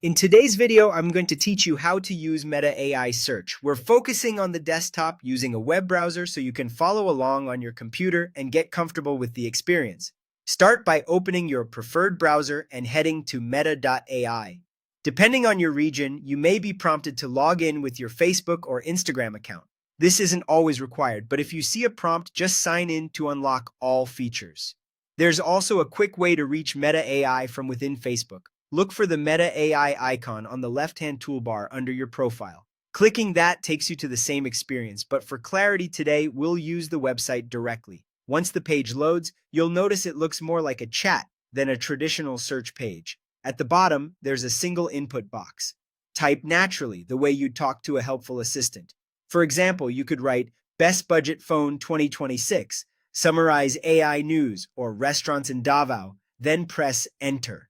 In today's video, I'm going to teach you how to use Meta AI Search. We're focusing on the desktop using a web browser so you can follow along on your computer and get comfortable with the experience. Start by opening your preferred browser and heading to meta.ai. Depending on your region, you may be prompted to log in with your Facebook or Instagram account. This isn't always required, but if you see a prompt, just sign in to unlock all features. There's also a quick way to reach Meta AI from within Facebook. Look for the Meta AI icon on the left-hand toolbar under your profile. Clicking that takes you to the same experience, but for clarity today, we'll use the website directly. Once the page loads, you'll notice it looks more like a chat than a traditional search page. At the bottom, there's a single input box. Type naturally, the way you'd talk to a helpful assistant. For example, you could write Best Budget Phone 2026, summarize AI news or restaurants in Davao, then press Enter.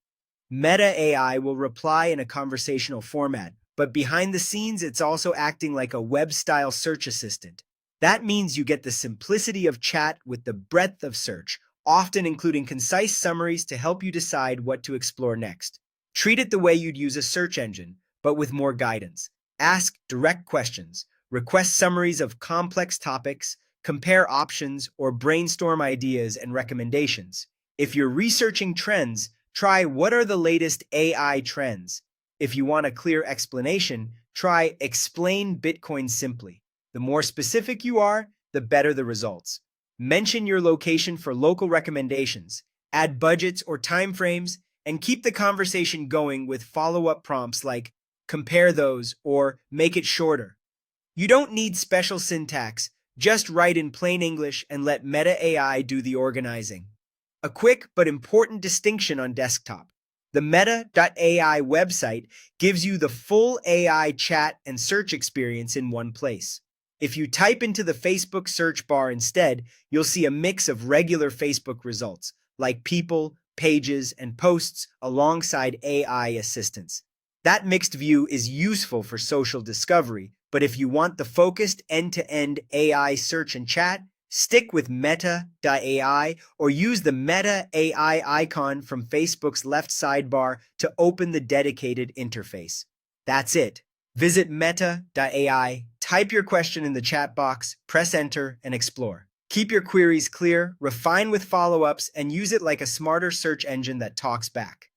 Meta AI will reply in a conversational format, but behind the scenes, it's also acting like a web-style search assistant. That means you get the simplicity of chat with the breadth of search, often including concise summaries to help you decide what to explore next. Treat it the way you'd use a search engine, but with more guidance. Ask direct questions, request summaries of complex topics, compare options, or brainstorm ideas and recommendations. If you're researching trends, try what are the latest AI trends. If you want a clear explanation, try explain Bitcoin simply. The more specific you are, the better the results. Mention your location for local recommendations, add budgets or timeframes, and keep the conversation going with follow-up prompts like compare those or make it shorter. You don't need special syntax, just write in plain English and let Meta AI do the organizing. A quick but important distinction on desktop. The Meta.ai website gives you the full AI chat and search experience in one place. If you type into the Facebook search bar instead, you'll see a mix of regular Facebook results, like people, pages, and posts alongside AI assistants. That mixed view is useful for social discovery, but if you want the focused end-to-end AI search and chat, stick with Meta.ai or use the Meta AI icon from Facebook's left sidebar to open the dedicated interface. That's it. Visit Meta.ai, type your question in the chat box, press enter, and explore. Keep your queries clear, refine with follow-ups, and use it like a smarter search engine that talks back.